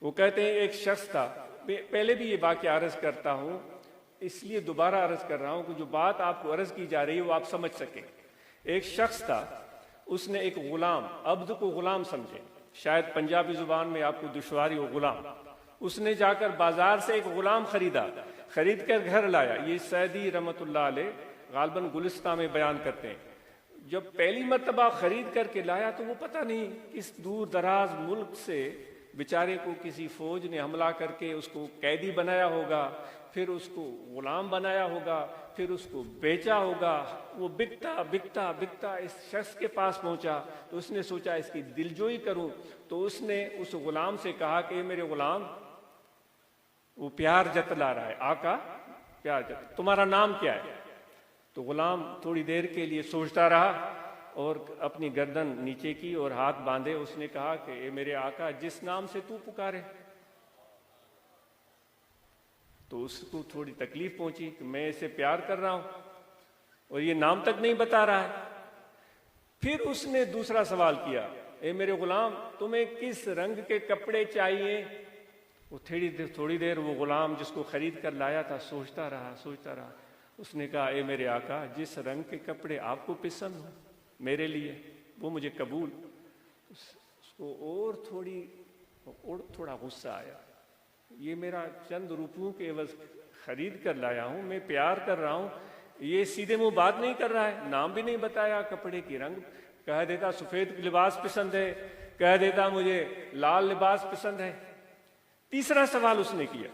وہ کہتے ہیں ایک شخص تھا، پہلے بھی یہ واقعہ عرض کرتا ہوں، اس لیے دوبارہ عرض کر رہا ہوں کہ جو بات آپ کو عرض کی جا رہی ہے وہ آپ سمجھ سکیں۔ ایک شخص تھا، اس نے ایک غلام، عبد کو غلام سمجھے، شاید پنجابی زبان میں آپ کو دشواری ہو، غلام۔ اس نے جا کر بازار سے ایک غلام خریدا، خرید کر گھر لایا۔ یہ سعدی رحمۃ اللہ علیہ غالباً گلستہ میں بیان کرتے ہیں، جب پہلی مرتبہ خرید کر کے لایا تو وہ پتہ نہیں کس دور دراز ملک سے بیچارے کو کسی فوج نے حملہ کر کے اس کو قیدی بنایا ہوگا، پھر اس کو غلام بنایا ہوگا، پھر اس کو بیچا ہوگا۔ وہ بکتا بکتا بکتا اس شخص کے پاس پہنچا تو اس نے سوچا اس کی دلجوئی کروں، تو اس نے اس غلام سے کہا کہ اے میرے غلام، وہ پیار جتلا رہا ہے، آقا پیار جتلا، تمہارا نام کیا ہے؟ تو غلام تھوڑی دیر کے لیے سوچتا رہا اور اپنی گردن نیچے کی اور ہاتھ باندھے اس نے کہا کہ اے میرے آقا، جس نام سے تو پکارے۔ تو اس کو تھوڑی تکلیف پہنچی کہ میں اسے پیار کر رہا ہوں اور یہ نام تک نہیں بتا رہا ہے۔ پھر اس نے دوسرا سوال کیا، اے میرے غلام، تمہیں کس رنگ کے کپڑے چاہیے؟ وہ تھوڑی دیر وہ غلام جس کو خرید کر لایا تھا سوچتا رہا۔ اس نے کہا، اے میرے آقا، جس رنگ کے کپڑے آپ کو پسند ہو میرے لیے وہ مجھے قبول۔ اس کو اور تھوڑا غصہ آیا، یہ میرا چند روپیوں کے عوض خرید کر لایا ہوں، میں پیار کر رہا ہوں، یہ سیدھے منہ بات نہیں کر رہا ہے، نام بھی نہیں بتایا، کپڑے کی رنگ کہہ دیتا سفید لباس پسند ہے، کہہ دیتا مجھے لال لباس پسند ہے۔ تیسرا سوال اس نے کیا،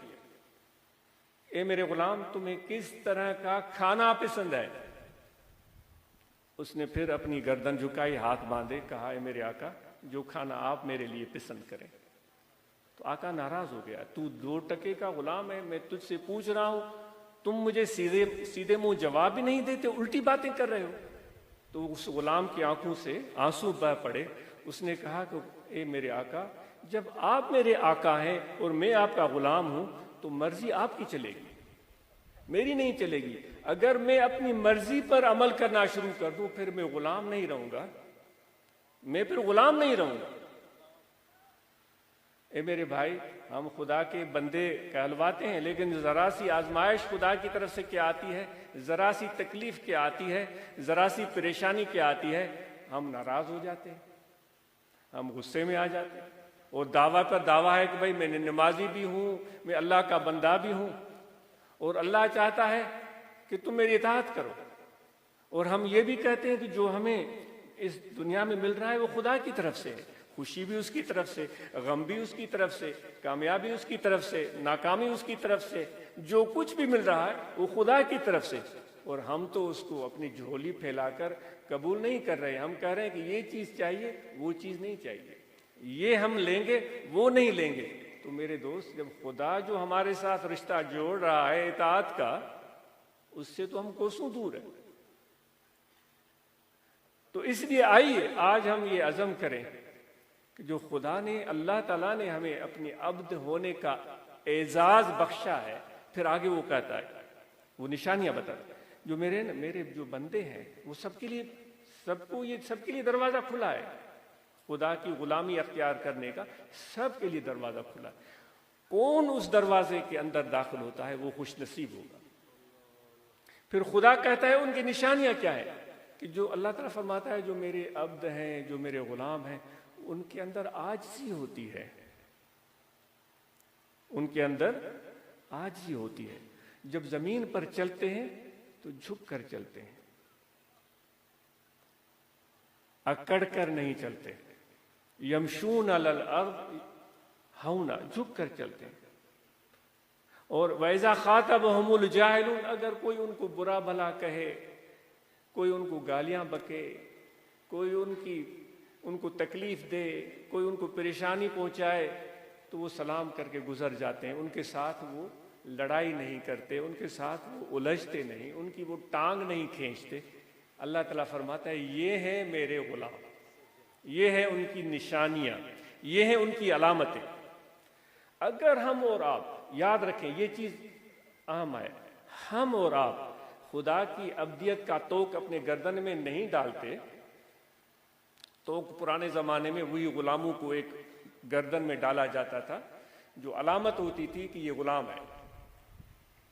اے میرے غلام، تمہیں کس طرح کا کھانا پسند ہے؟ اس نے پھر اپنی گردن جھکائی، ہاتھ باندھے، کہا، اے میرے آقا، جو کھانا آپ میرے لیے پسند کریں۔ تو آقا ناراض ہو گیا، تو 2 ٹکے کا غلام ہے، میں تجھ سے پوچھ رہا ہوں، تم مجھے سیدھے منہ جواب بھی نہیں دیتے، الٹی باتیں کر رہے ہو۔ تو اس غلام کی آنکھوں سے آنسو بہہ پڑے۔ اس نے کہا کہ اے میرے آقا، جب آپ میرے آقا ہیں اور میں آپ کا غلام ہوں تو مرضی آپ کی چلے گی، میری نہیں چلے گی۔ اگر میں اپنی مرضی پر عمل کرنا شروع کر دوں پھر میں غلام نہیں رہوں گا، میں پھر غلام نہیں رہوں گا۔ اے میرے بھائی، ہم خدا کے بندے کہلواتے ہیں، لیکن ذرا سی آزمائش خدا کی طرف سے کیا آتی ہے، ذرا سی تکلیف کیا آتی ہے، ذرا سی پریشانی کیا آتی ہے، ہم ناراض ہو جاتے ہیں، ہم غصے میں آ جاتے ہیں، اور دعویٰ پر دعویٰ ہے کہ بھائی میں نمازی بھی ہوں، میں اللہ کا بندہ بھی ہوں، اور اللہ چاہتا ہے کہ تم میری اطاعت کرو، اور ہم یہ بھی کہتے ہیں کہ جو ہمیں اس دنیا میں مل رہا ہے وہ خدا کی طرف سے ہے، خوشی بھی اس کی طرف سے، غم بھی اس کی طرف سے، کامیابی اس کی طرف سے، ناکامی اس کی طرف سے، جو کچھ بھی مل رہا ہے وہ خدا کی طرف سے، اور ہم تو اس کو اپنی جھولی پھیلا کر قبول نہیں کر رہے۔ ہم کہہ رہے ہیں کہ یہ چیز چاہیے، وہ چیز نہیں چاہیے، یہ ہم لیں گے، وہ نہیں لیں گے۔ تو میرے دوست، جب خدا جو ہمارے ساتھ رشتہ جوڑ رہا ہے اطاعت کا، اس سے تو ہم کوسوں دور ہیں۔ تو اس لیے آئیے آج ہم یہ عزم کریں کہ جو خدا نے، اللہ تعالیٰ نے ہمیں اپنے عبد ہونے کا اعزاز بخشا ہے، پھر آگے وہ کہتا ہے، وہ نشانیاں بتاتا ہے، جو میرے جو بندے ہیں وہ سب کے لیے دروازہ کھلا ہے، خدا کی غلامی اختیار کرنے کا سب کے لیے دروازہ کھلا ہے۔ کون اس دروازے کے اندر داخل ہوتا ہے وہ خوش نصیب ہوگا۔ پھر خدا کہتا ہے ان کی نشانیاں کیا ہیں، کہ جو اللہ تعالیٰ فرماتا ہے جو میرے عبد ہیں، جو میرے غلام ہیں، ان کے اندر عاجزی ہوتی ہے، ان کے اندر عاجزی ہوتی ہے۔ جب زمین پر چلتے ہیں تو جھک کر چلتے ہیں، اکڑ کر نہیں چلتے، یمشون علی الارض ہونا، جھک کر چلتے ہیں۔ اور وَإِذَا خَاطَبَهُمُ الْجَاهِلُونَ، اگر کوئی ان کو برا بھلا کہے، کوئی ان کو گالیاں بکے، کوئی ان کو تکلیف دے، کوئی ان کو پریشانی پہنچائے، تو وہ سلام کر کے گزر جاتے ہیں، ان کے ساتھ وہ لڑائی نہیں کرتے، ان کے ساتھ وہ الجھتے نہیں، ان کی وہ ٹانگ نہیں کھینچتے۔ اللہ تعالیٰ فرماتا ہے یہ ہیں میرے غلام، یہ ہیں ان کی نشانیاں، یہ ہیں ان کی علامتیں۔ اگر ہم اور آپ یاد رکھیں، یہ چیز اہم ہے، ہم اور آپ خدا کی عبدیت کا توق اپنے گردن میں نہیں ڈالتے، توق پرانے زمانے میں وہی غلاموں کو ایک گردن میں ڈالا جاتا تھا جو علامت ہوتی تھی کہ یہ غلام ہے،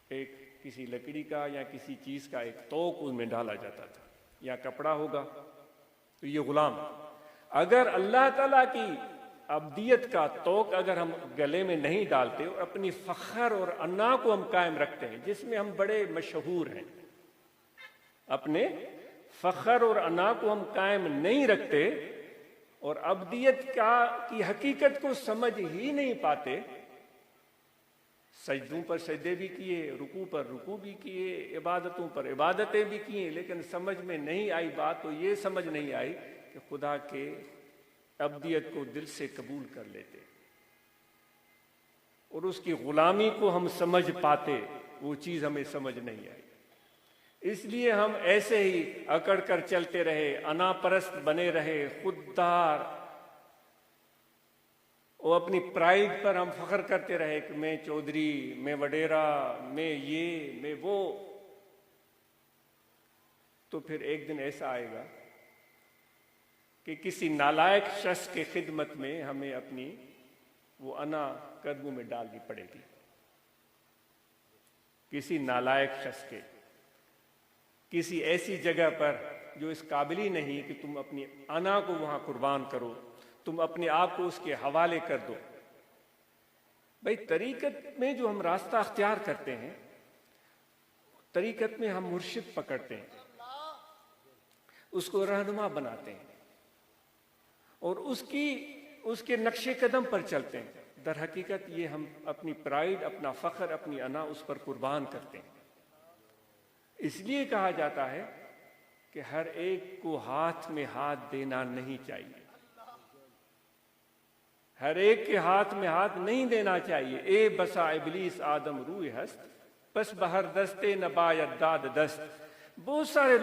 ایک کسی لکڑی کا یا کسی چیز کا ایک توق ان میں ڈالا جاتا تھا، یا کپڑا ہوگا تو یہ غلام۔ اگر اللہ تعالیٰ کی عبدیت کا توق اگر ہم گلے میں نہیں ڈالتے اور اپنی فخر اور انا کو ہم قائم رکھتے ہیں، جس میں ہم بڑے مشہور ہیں، اپنے فخر اور انا کو ہم قائم نہیں رکھتے اور عبدیت کی حقیقت کو سمجھ ہی نہیں پاتے، سجدوں پر سجدے بھی کیے، رکوع پر رکوع بھی کیے، عبادتوں پر عبادتیں بھی کیے، لیکن سمجھ میں نہیں آئی بات تو یہ سمجھ نہیں آئی کہ خدا کے عبدیت کو دل سے قبول کر لیتے اور اس کی غلامی کو ہم سمجھ پاتے، وہ چیز ہمیں سمجھ نہیں آئی۔ اس لیے ہم ایسے ہی اکڑ کر چلتے رہے، انا پرست بنے رہے، خوددار، اور اپنی پرائیڈ پر ہم فخر کرتے رہے کہ میں چودھری، میں وڈیرا، میں یہ، میں وہ۔ تو پھر ایک دن ایسا آئے گا کہ کسی نالائق شخص کے خدمت میں ہمیں اپنی وہ انا قدموں میں ڈالنی پڑے گی، کسی نالائق شخص کے، کسی ایسی جگہ پر جو اس قابل ہی نہیں کہ تم اپنی انا کو وہاں قربان کرو، تم اپنے آپ کو اس کے حوالے کر دو۔ بھائی طریقت میں جو ہم راستہ اختیار کرتے ہیں، طریقت میں ہم مرشد پکڑتے ہیں، اس کو رہنما بناتے ہیں اور اس کے نقش قدم پر چلتے ہیں، در حقیقت یہ ہم اپنی پرائیڈ، اپنا فخر، اپنی انا اس پر قربان کرتے ہیں۔ اس لیے کہا جاتا ہے کہ ہر ایک کو ہاتھ میں ہاتھ دینا نہیں چاہیے، ہر ایک کے ہاتھ میں ہاتھ نہیں دینا چاہیے۔ اے بسا ابلیس آدم روئے ہست، پس بہر دستے نباید داد دست۔ بہت سارے